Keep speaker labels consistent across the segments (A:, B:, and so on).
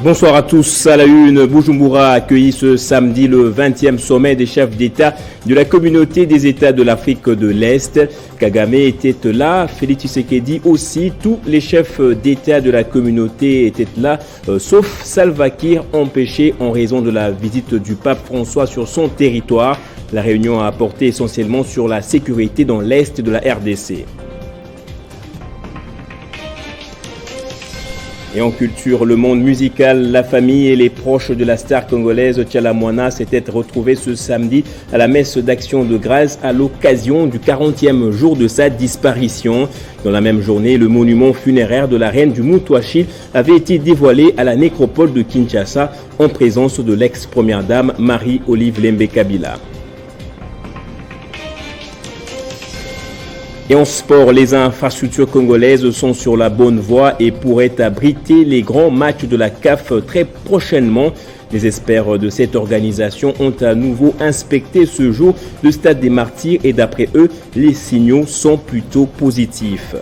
A: Bonsoir à tous. À la une, Bujumbura a accueilli ce samedi le 20e sommet des chefs d'État de la communauté des États de l'Afrique de l'Est. Kagame était là, Félix Tshisekedi aussi. Tous les chefs d'État de la communauté étaient là, sauf Salva Kiir, empêché en raison de la visite du pape François sur son territoire. La réunion a porté essentiellement sur la sécurité dans l'Est de la RDC. Et en culture, le monde musical, la famille et les proches de la star congolaise Tchala Moana s'étaient retrouvés ce samedi à la messe d'action de grâce à l'occasion du 40e jour de sa disparition. Dans la même journée, le monument funéraire de la reine du Mutwashi avait été dévoilé à la nécropole de Kinshasa en présence de l'ex-première dame Marie-Olive Lembe Kabila. Et en sport, les infrastructures congolaises sont sur la bonne voie et pourraient abriter les grands matchs de la CAF très prochainement. Les experts de cette organisation ont à nouveau inspecté ce jour le stade des Martyrs et d'après eux, les signaux sont plutôt positifs.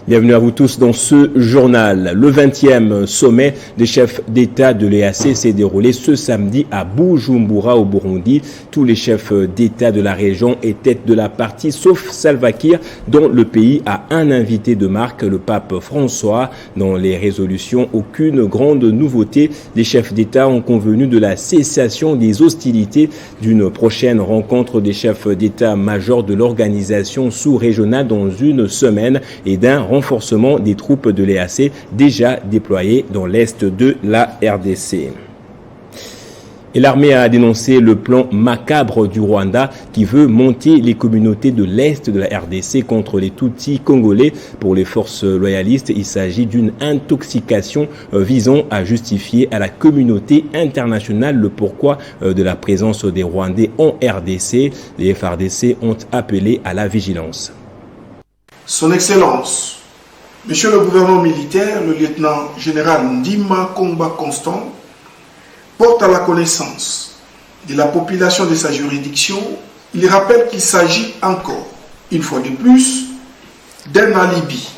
A: Bienvenue à vous tous dans ce journal. Le 20e sommet des chefs d'État de l'EAC s'est déroulé ce samedi à Bujumbura au Burundi. Tous les chefs d'État de la région étaient de la partie, sauf Salva Kiir, dont le pays a un invité de marque, le pape François. Dans les résolutions, aucune grande nouveauté. Les chefs d'État ont convenu de la cessation des hostilités, d'une prochaine rencontre des chefs d'État-major de l'organisation sous-régionale dans une semaine et d'un renforcement des troupes de l'EAC déjà déployées dans l'est de la RDC. Et l'armée a dénoncé le plan macabre du Rwanda qui veut monter les communautés de l'Est de la RDC contre les Tutsis congolais. Pour les forces loyalistes, il s'agit d'une intoxication visant à justifier à la communauté internationale le pourquoi de la présence des Rwandais en RDC. Les FARDC ont appelé à la vigilance.
B: Son Excellence, Monsieur le gouverneur militaire, le lieutenant-général Ndima Komba Constant, porte à la connaissance de la population de sa juridiction, il rappelle qu'il s'agit encore, une fois de plus, d'un alibi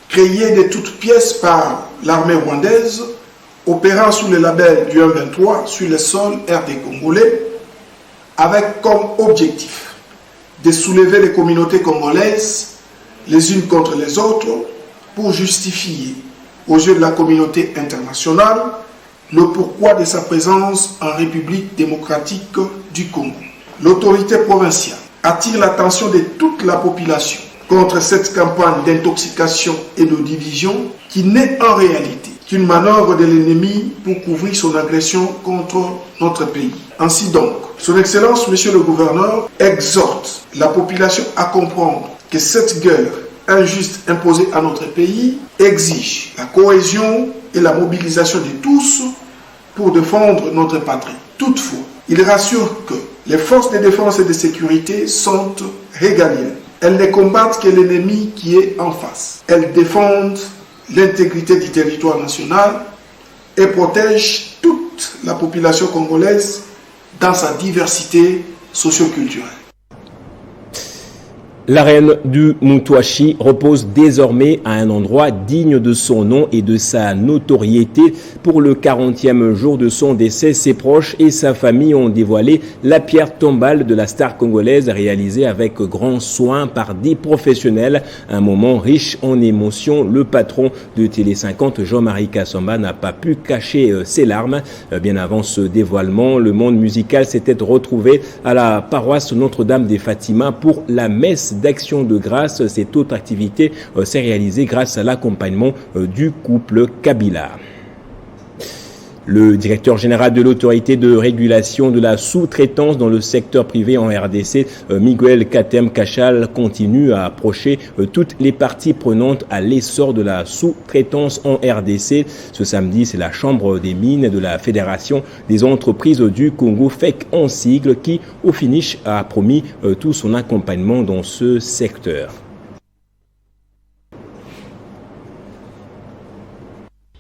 B: créé de toutes pièces par l'armée rwandaise, opérant sous le label du M23 sur le sol RD congolais, avec comme objectif de soulever les communautés congolaises les unes contre les autres pour justifier aux yeux de la communauté internationale le pourquoi de sa présence en République démocratique du Congo. L'autorité provinciale attire l'attention de toute la population contre cette campagne d'intoxication et de division qui n'est en réalité qu'une manœuvre de l'ennemi pour couvrir son agression contre notre pays. Ainsi donc, Son Excellence, Monsieur le Gouverneur, exhorte la population à comprendre que cette guerre injuste imposée à notre pays exige la cohésion et la mobilisation de tous pour défendre notre patrie. Toutefois, il rassure que les forces de défense et de sécurité sont régaliennes. Elles ne combattent que l'ennemi qui est en face. Elles défendent l'intégrité du territoire national et protègent toute la population congolaise dans sa diversité socio-culturelle.
A: La reine du Mutwashi repose désormais à un endroit digne de son nom et de sa notoriété. Pour le 40e jour de son décès, ses proches et sa famille ont dévoilé la pierre tombale de la star congolaise réalisée avec grand soin par des professionnels. Un moment riche en émotions. Le patron de Télé 50, Jean-Marie Kassamba, n'a pas pu cacher ses larmes. Bien avant ce dévoilement, le monde musical s'était retrouvé à la paroisse Notre-Dame des Fatima pour la messe d'action de grâce. Cette autre activité s'est réalisée grâce à l'accompagnement du couple Kabila. Le directeur général de l'autorité de régulation de la sous-traitance dans le secteur privé en RDC, Miguel Katem Kachal, continue à approcher toutes les parties prenantes à l'essor de la sous-traitance en RDC. Ce samedi, c'est la Chambre des mines de la Fédération des entreprises du Congo, FEC en sigle, qui, au finish, a promis tout son accompagnement dans ce secteur.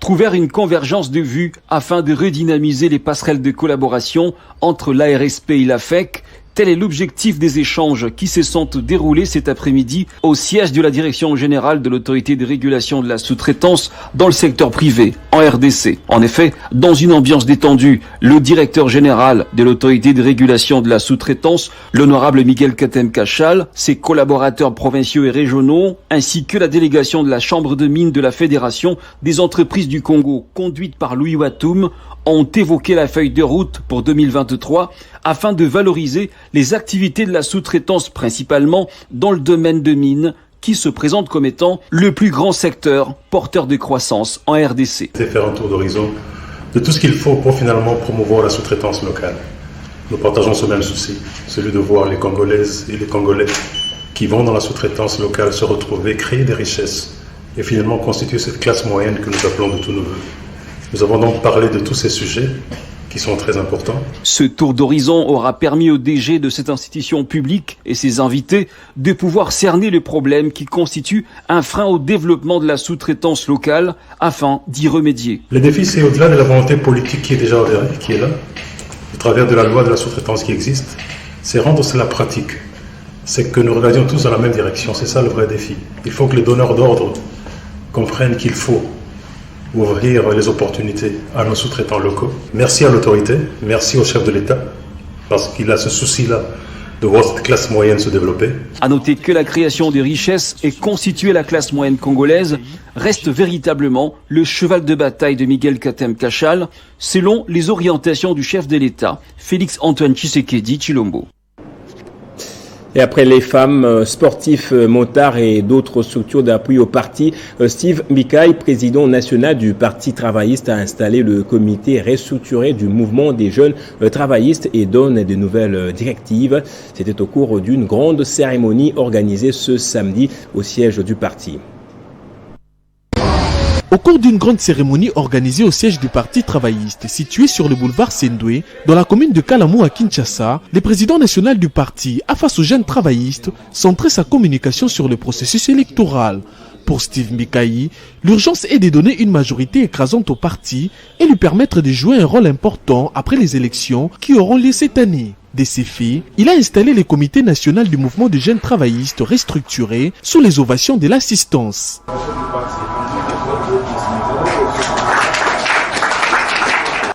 C: trouvèrent une convergence de vues afin de redynamiser les passerelles de collaboration entre l'ARSP et l'AFEC. Tel est l'objectif des échanges qui se sont déroulés cet après-midi au siège de la Direction générale de l'autorité de régulation de la sous-traitance dans le secteur privé, en RDC. En effet, dans une ambiance détendue, le directeur général de l'autorité de régulation de la sous-traitance, l'honorable Miguel Katem-Kachal, ses collaborateurs provinciaux et régionaux, ainsi que la délégation de la Chambre de mines de la Fédération des entreprises du Congo, conduite par Louis Watoum, ont évoqué la feuille de route pour 2023 afin de valoriser les activités de la sous-traitance principalement dans le domaine de mines qui se présente comme étant le plus grand secteur porteur de croissance en RDC.
D: C'est faire un tour d'horizon de tout ce qu'il faut pour finalement promouvoir la sous-traitance locale. Nous partageons ce même souci, celui de voir les Congolaises et les Congolais qui vont dans la sous-traitance locale se retrouver, créer des richesses et finalement constituer cette classe moyenne que nous appelons de tous nos voeux. Nous avons donc parlé de tous ces sujets qui sont très importants.
C: Ce tour d'horizon aura permis au DG de cette institution publique et ses invités de pouvoir cerner les problèmes qui constituent un frein au développement de la sous-traitance locale afin d'y remédier.
D: Le défi, c'est au-delà de la volonté politique qui est déjà avérée, qui est là, au travers de la loi de la sous-traitance qui existe, c'est rendre cela pratique. C'est que nous regardions tous dans la même direction, c'est ça le vrai défi. Il faut que les donneurs d'ordre comprennent qu'il faut ouvrir les opportunités à nos sous-traitants locaux. Merci à l'autorité, merci au chef de l'État, parce qu'il a ce souci-là de voir cette classe moyenne se développer.
C: À noter que la création des richesses et constituer la classe moyenne congolaise reste véritablement le cheval de bataille de Miguel Katem-Kachal, selon les orientations du chef de l'État, Félix Antoine Tshisekedi Tshilombo.
A: Et après les femmes, sportifs, motards et d'autres structures d'appui au parti, Steve Mbikaï, président national du Parti travailliste, a installé le comité restructuré du mouvement des jeunes travaillistes et donne de nouvelles directives. C'était au cours d'une grande cérémonie organisée ce samedi au siège du parti.
E: Au cours d'une grande cérémonie organisée au siège du Parti travailliste, situé sur le boulevard Sendoué, dans la commune de Kalamu à Kinshasa, le président national du parti a, face aux jeunes travaillistes, centré sa communication sur le processus électoral. Pour Steve Mbikaï, l'urgence est de donner une majorité écrasante au parti et lui permettre de jouer un rôle important après les élections qui auront lieu cette année. De ces faits, il a installé le comité national du mouvement des jeunes travaillistes restructuré sous les ovations de l'assistance.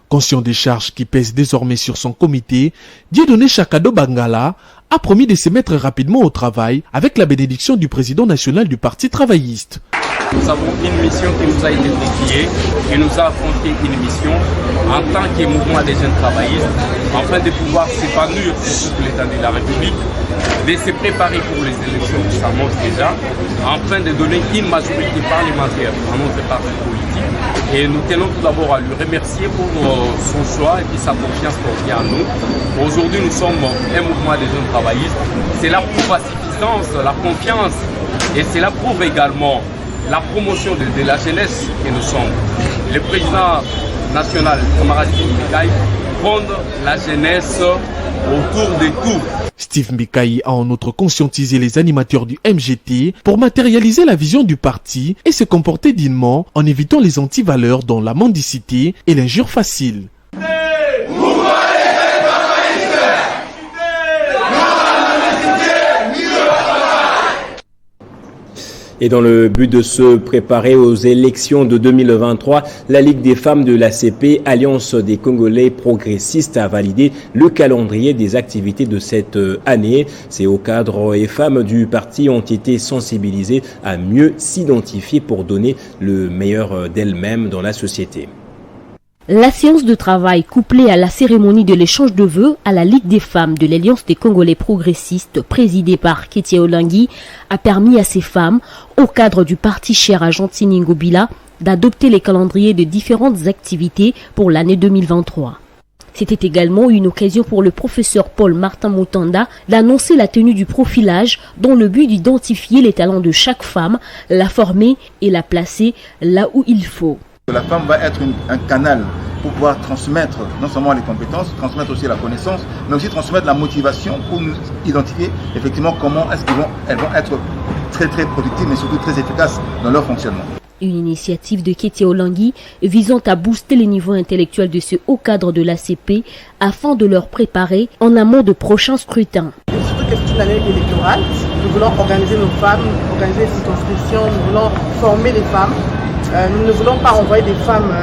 E: Conscient des charges qui pèsent désormais sur son comité, Dieudonné Chakado Bangala a promis de se mettre rapidement au travail avec la bénédiction du président national du Parti travailliste.
F: Nous avons une mission qui nous a été confiée et nous a affronté une mission en tant que mouvement des jeunes travaillistes afin de pouvoir s'épanouir sur tout l'état de la République, de se préparer pour les élections qui s'annoncent déjà, afin de donner une majorité parlementaire à notre parti politique. Et nous tenons tout d'abord à lui remercier pour son choix et puis sa confiance portée en nous. Aujourd'hui, nous sommes un mouvement des jeunes travaillistes. Cela prouve la suffisance, la confiance et cela prouve également la promotion de la jeunesse que nous sommes. Le président national, camarade Steve Mbikaï, prône la jeunesse autour de tout.
E: Steve Mbikaï a en outre conscientisé les animateurs du MGT pour matérialiser la vision du parti et se comporter dignement en évitant les antivaleurs dont la mendicité et l'injure facile.
A: Et dans le but de se préparer aux élections de 2023, la Ligue des femmes de l'ACP, Alliance des Congolais progressistes, a validé le calendrier des activités de cette année. Ces hauts cadres et femmes du parti ont été sensibilisés à mieux s'identifier pour donner le meilleur d'elles-mêmes dans la société.
G: La séance de travail couplée à la cérémonie de l'échange de vœux à la Ligue des femmes de l'Alliance des Congolais progressistes présidée par Ketia Olangui a permis à ces femmes, au cadre du parti cher à Gentine Ngobila, d'adopter les calendriers de différentes activités pour l'année 2023. C'était également une occasion pour le professeur Paul Martin Moutanda d'annoncer la tenue du profilage dans le but d'identifier les talents de chaque femme, la former et la placer là où il faut.
H: La femme va être un canal pour pouvoir transmettre non seulement les compétences, transmettre aussi la connaissance, mais aussi transmettre la motivation pour nous identifier effectivement comment est-ce qu'elles vont être très productives, mais surtout très efficaces dans leur fonctionnement.
G: Une initiative de Ketia Olangi visant à booster les niveaux intellectuels de ce haut cadre de l'ACP afin de leur préparer en amont de prochains scrutins.
I: Surtout que c'est une année électorale, nous voulons organiser nos femmes, organiser les circonscriptions, nous voulons former les femmes. Nous ne voulons pas envoyer des femmes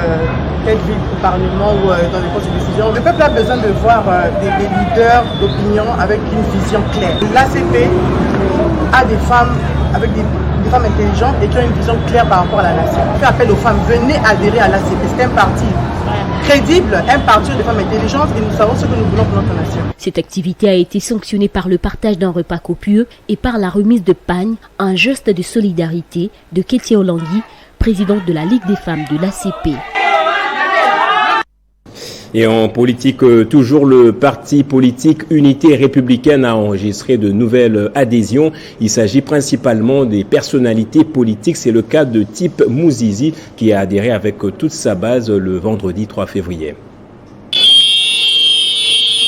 I: telles villes au Parlement ou dans les postes de décision. Le peuple a besoin de voir des leaders d'opinion avec une vision claire. L'ACP a des femmes avec des femmes intelligentes et qui ont une vision claire par rapport à la nation. Je fais appel aux femmes, venez adhérer à l'ACP. C'est un parti crédible, un parti de femmes intelligentes et nous savons ce que nous voulons pour notre nation.
G: Cette activité a été sanctionnée par le partage d'un repas copieux et par la remise de pagnes, un geste de solidarité de Ketia Olangi, présidente de la Ligue des femmes de l'ACP.
A: Et en politique, toujours le parti politique Unité républicaine a enregistré de nouvelles adhésions. Il s'agit principalement des personnalités politiques. C'est le cas de Type Mouzizi qui a adhéré avec toute sa base le vendredi 3 février.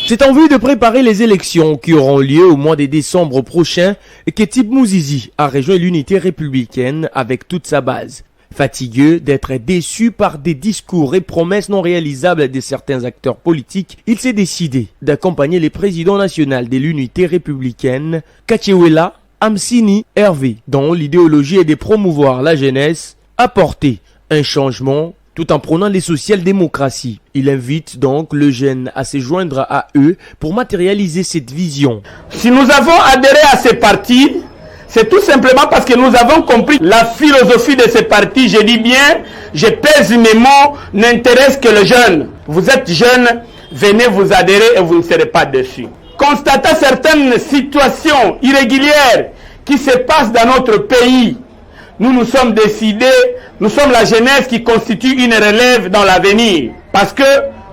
E: C'est en vue de préparer les élections qui auront lieu au mois de décembre prochain que Type Mouzizi a rejoint l'Unité républicaine avec toute sa base. Fatigueux d'être déçu par des discours et promesses non réalisables de certains acteurs politiques, il s'est décidé d'accompagner les présidents nationaux de l'unité républicaine, Kachewela, Amsini, Hervé, dont l'idéologie est de promouvoir la jeunesse, apporter un changement tout en prônant les social-démocraties. Il invite donc le jeune à se joindre à eux pour matérialiser cette vision.
J: Si nous avons adhéré à ces partis, c'est tout simplement parce que nous avons compris la philosophie de ces partis. Je dis bien, je pèse mes mots, n'intéresse que le jeune. Vous êtes jeune, venez vous adhérer et vous ne serez pas déçus. Constatant certaines situations irrégulières qui se passent dans notre pays, nous nous sommes décidés, nous sommes la jeunesse qui constitue une relève dans l'avenir. Parce que,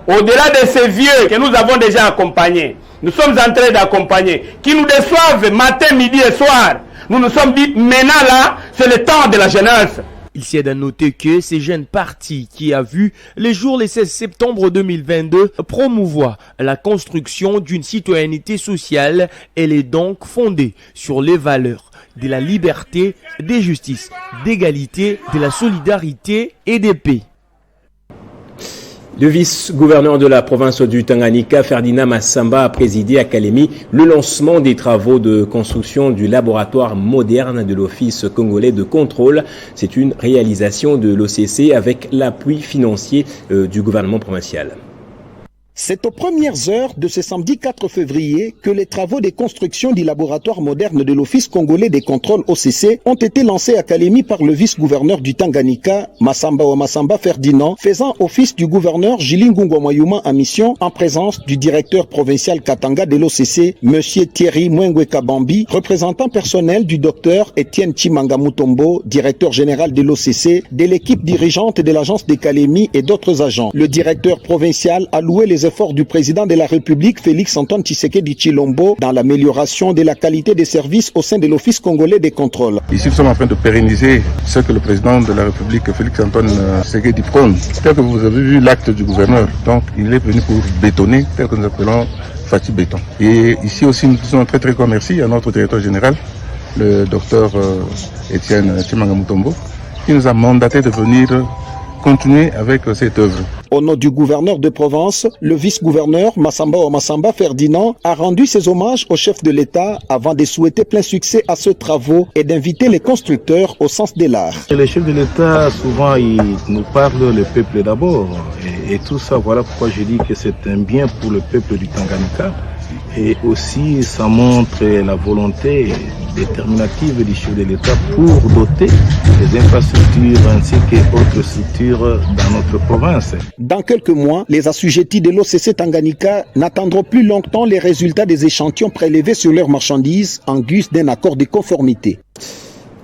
J: au-delà de ces vieux que nous avons déjà accompagnés, nous sommes en train d'accompagner, qui nous déçoivent matin, midi et soir, nous nous sommes dit, maintenant là, c'est le temps de la jeunesse.
E: Il s'est à noter que ces jeunes partis qui a vu le jour le 16 septembre 2022 promouvoient la construction d'une citoyenneté sociale. Elle est donc fondée sur les valeurs de la liberté, de justice, d'égalité, de la solidarité et de paix.
A: Le vice-gouverneur de la province du Tanganyika, Ferdinand Massamba, a présidé à Kalemi le lancement des travaux de construction du laboratoire moderne de l'Office congolais de contrôle. C'est une réalisation de l'OCC avec l'appui financier du gouvernement provincial.
K: C'est aux premières heures de ce samedi 4 février que les travaux de construction du laboratoire moderne de l'Office congolais des contrôles OCC ont été lancés à Kalemi par le vice-gouverneur du Tanganyika, Massamba Ferdinand, faisant office du gouverneur Jilingungo Mayuma en mission en présence du directeur provincial Katanga de l'OCC, Monsieur Thierry Mwengwe Kabambi, représentant personnel du docteur Étienne Chimanga Mutombo, directeur général de l'OCC, de l'équipe dirigeante de l'agence de Kalemi et d'autres agents. Le directeur provincial a loué les efforts du président de la République, Félix-Antoine Tshisekedi Tshilombo, dans l'amélioration de la qualité des services au sein de l'Office congolais des contrôles.
L: Ici, nous sommes en train de pérenniser ce que le président de la République, Félix-Antoine Tshisekedi prône. Tel que vous avez vu l'acte du gouverneur, donc il est venu pour bétonner, tel que nous appelons Fatih Béton. Et ici aussi, nous disons un très très grand merci à notre directeur général, le docteur Étienne Chimanga Mutombo, qui nous a mandaté de venir continuer avec cette œuvre.
K: Au nom du gouverneur de Provence, le vice-gouverneur Massamba Ferdinand a rendu ses hommages au chef de l'État avant de souhaiter plein succès à ce travaux et d'inviter les constructeurs au sens de l'art.
M: Le chef de l'État, souvent, il nous parle le peuple d'abord. Et tout ça, voilà pourquoi je dis que c'est un bien pour le peuple du Tanganyika. Et aussi, ça montre la volonté déterminative du chef de l'État pour doter les infrastructures ainsi que autres structures dans notre province.
K: Dans quelques mois, les assujettis de l'OCC Tanganyika n'attendront plus longtemps les résultats des échantillons prélevés sur leurs marchandises en guise d'un accord de conformité.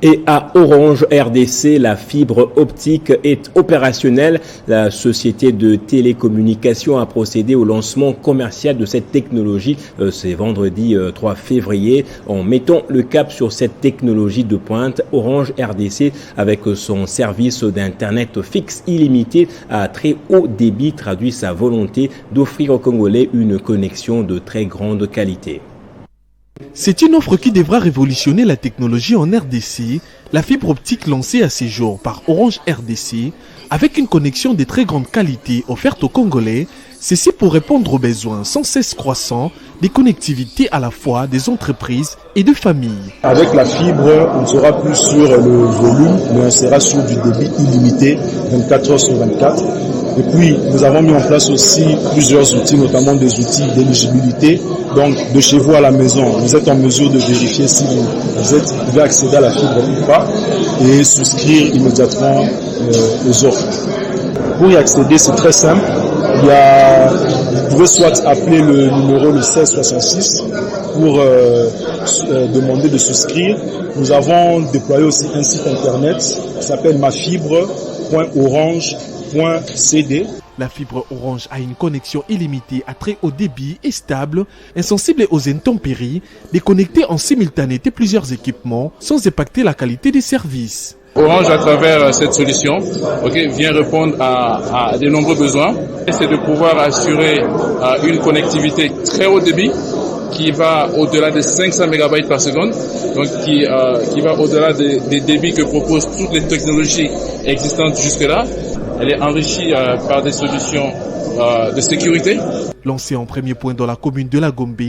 A: Et à Orange RDC, la fibre optique est opérationnelle. La société de télécommunications a procédé au lancement commercial de cette technologie. C'est vendredi 3 février. En mettant le cap sur cette technologie de pointe, Orange RDC, avec son service d'Internet fixe illimité à très haut débit, traduit sa volonté d'offrir aux Congolais une connexion de très grande qualité.
E: C'est une offre qui devra révolutionner la technologie en RDC, la fibre optique lancée à ces jours par Orange RDC, avec une connexion de très grande qualité offerte aux Congolais, ceci pour répondre aux besoins sans cesse croissants des connectivités à la fois des entreprises et de familles.
N: Avec la fibre, on ne sera plus sur le volume, mais on sera sur du débit illimité, 24 heures sur 24. Et puis, nous avons mis en place aussi plusieurs outils, notamment des outils d'éligibilité. Donc, de chez vous à la maison, vous êtes en mesure de vérifier si vous pouvez accéder à la fibre ou pas et souscrire immédiatement aux offres. Pour y accéder, c'est très simple. Vous pouvez soit appeler le numéro 1666 pour demander de souscrire. Nous avons déployé aussi un site internet qui s'appelle mafibre.orange.cd.
E: La fibre Orange a une connexion illimitée à très haut débit et stable, insensible aux intempéries, déconnectée en simultanéité plusieurs équipements sans impacter la qualité des services.
F: Orange, à travers cette solution, vient répondre à de nombreux besoins. C'est de pouvoir assurer une connectivité très haut débit qui va au-delà de 500 MB par seconde, donc qui va au-delà des débits que proposent toutes les technologies existantes jusque-là. Elle est enrichie par des solutions de sécurité.
E: Lancée en premier point dans la commune de la Gombe,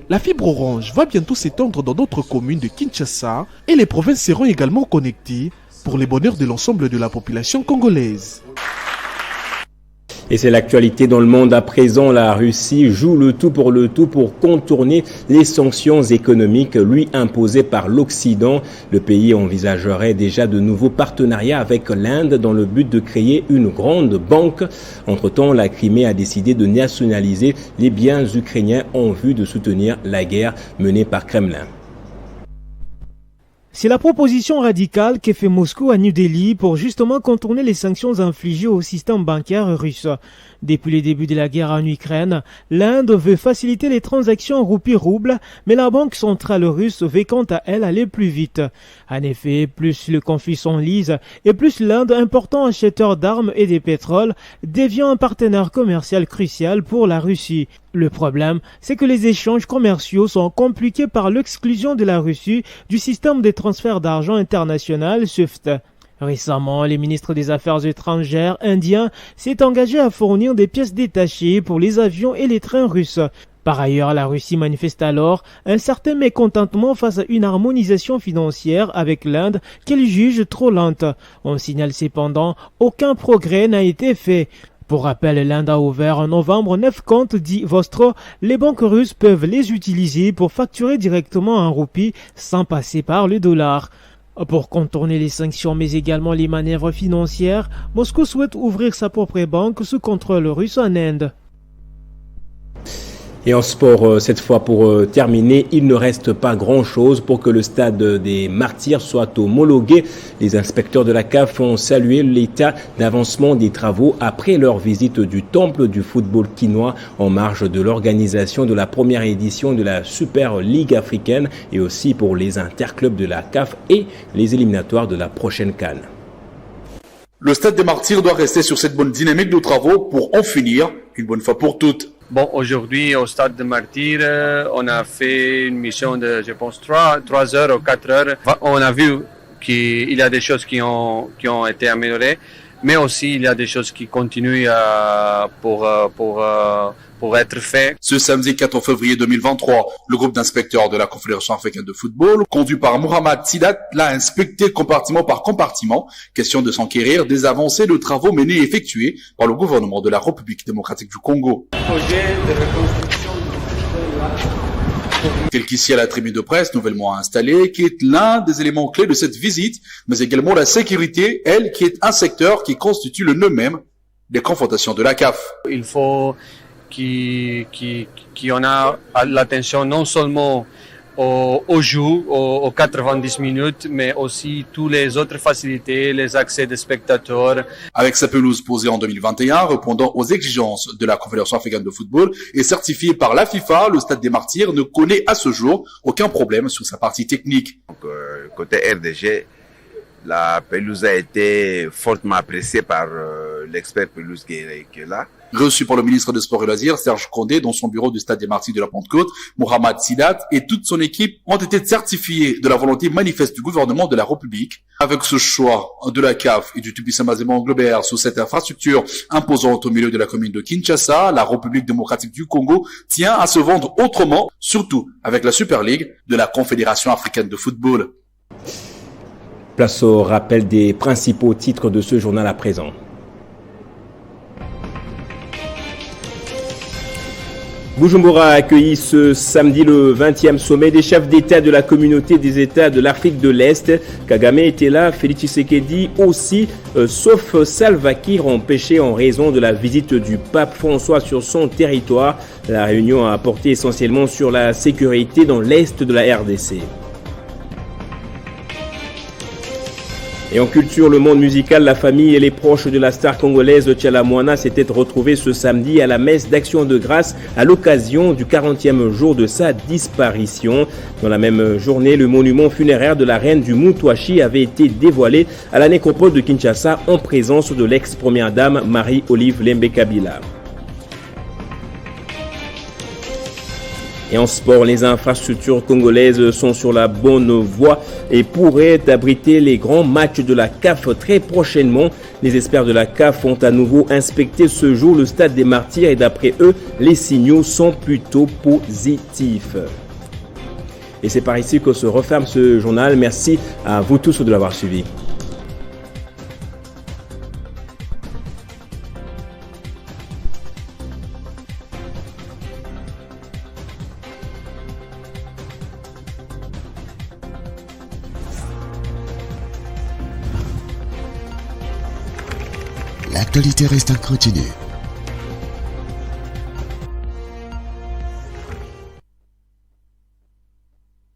E: la fibre Orange va bientôt s'étendre dans d'autres communes de Kinshasa et les provinces seront également connectées pour le bonheur de l'ensemble de la population congolaise.
A: Et c'est l'actualité dans le monde à présent. La Russie joue le tout pour contourner les sanctions économiques lui imposées par l'Occident. Le pays envisagerait déjà de nouveaux partenariats avec l'Inde dans le but de créer une grande banque. Entre-temps, la Crimée a décidé de nationaliser les biens ukrainiens en vue de soutenir la guerre menée par Kremlin.
O: C'est la proposition radicale qu'a fait Moscou à New Delhi pour justement contourner les sanctions infligées au système bancaire russe. Depuis le début de la guerre en Ukraine, l'Inde veut faciliter les transactions roupie-rouble, mais la banque centrale russe veut quant à elle aller plus vite. En effet, plus le conflit s'enlise et plus l'Inde, important acheteur d'armes et de pétrole, devient un partenaire commercial crucial pour la Russie. Le problème, c'est que les échanges commerciaux sont compliqués par l'exclusion de la Russie du système de transfert d'argent international SWIFT. Récemment, le ministre des Affaires étrangères indien s'est engagé à fournir des pièces détachées pour les avions et les trains russes. Par ailleurs, la Russie manifeste alors un certain mécontentement face à une harmonisation financière avec l'Inde qu'elle juge trop lente. On signale cependant, aucun progrès n'a été fait. Pour rappel, l'Inde a ouvert en novembre 9 comptes dits Vostro. Les banques russes peuvent les utiliser pour facturer directement en roupies sans passer par le dollar. Pour contourner les sanctions mais également les manœuvres financières, Moscou souhaite ouvrir sa propre banque sous contrôle russe en Inde.
A: Et en sport, cette fois pour terminer, il ne reste pas grand-chose pour que le stade des Martyrs soit homologué. Les inspecteurs de la CAF ont salué l'état d'avancement des travaux après leur visite du temple du football quinois en marge de l'organisation de la première édition de la Super Ligue africaine et aussi pour les interclubs de la CAF et les éliminatoires de la prochaine CAN.
P: Le stade des Martyrs doit rester sur cette bonne dynamique de travaux pour en finir une bonne fois pour toutes.
Q: Bon, aujourd'hui, au stade de Martyrs, on a fait une mission de, je pense, 3 heures ou 4 heures. On a vu qu'il y a des choses qui ont été améliorées, mais aussi il y a des choses qui continuent pour être faites.
P: Ce samedi 4 février 2023, le groupe d'inspecteurs de la Confédération africaine de football, conduit par Mohamed Sidat, l'a inspecté compartiment par compartiment, question de s'enquérir des avancées de travaux menés et effectués par le gouvernement de la République démocratique du Congo. Tel qu'ici à la tribune de presse nouvellement installée, qui est l'un des éléments clés de cette visite, mais également la sécurité, elle, qui est un secteur qui constitue le nœud même des confrontations de la CAF.
Q: Il faut qu'on a l'attention non seulement au jeu, aux 90 minutes, mais aussi toutes les autres facilités, les accès des spectateurs.
P: Avec sa pelouse posée en 2021, répondant aux exigences de la Confédération africaine de football et certifié par la FIFA, le Stade des Martyrs ne connaît à ce jour aucun problème sur sa partie technique.
R: Donc, côté RDG, la pelouse a été fortement appréciée par l'expert Pelouse Guéré qui est là.
P: Reçu par le ministre des Sports et Loisirs, Serge Condé, dans son bureau du Stade des Martyrs de la Pentecôte, Mohamed Sidat et toute son équipe ont été certifiés de la volonté manifeste du gouvernement de la République. Avec ce choix de la CAF et du Tout-Puissant Mazembe Globert sous cette infrastructure imposante au milieu de la commune de Kinshasa, la République démocratique du Congo tient à se vendre autrement, surtout avec la Super League de la Confédération africaine de football.
A: Place au rappel des principaux titres de ce journal à présent. Bujumbura a accueilli ce samedi le 20e sommet des chefs d'État de la communauté des États de l'Afrique de l'Est. Kagame était là, Félix Tshisekedi aussi, sauf Salva Kiir empêché en raison de la visite du pape François sur son territoire. La réunion a porté essentiellement sur la sécurité dans l'Est de la RDC. Et en culture, le monde musical, la famille et les proches de la star congolaise Tchala Moana s'étaient retrouvés ce samedi à la messe d'action de grâce à l'occasion du 40e jour de sa disparition. Dans la même journée, le monument funéraire de la reine du Mutwashi avait été dévoilé à la nécropole de Kinshasa en présence de l'ex-première dame Marie-Olive Lembe Kabila. Et en sport, les infrastructures congolaises sont sur la bonne voie et pourraient abriter les grands matchs de la CAF très prochainement. Les experts de la CAF ont à nouveau inspecté ce jour le stade des Martyrs et d'après eux, les signaux sont plutôt positifs. Et c'est par ici que se referme ce journal. Merci à vous tous de l'avoir suivi.
S: L'actualité reste incontinue.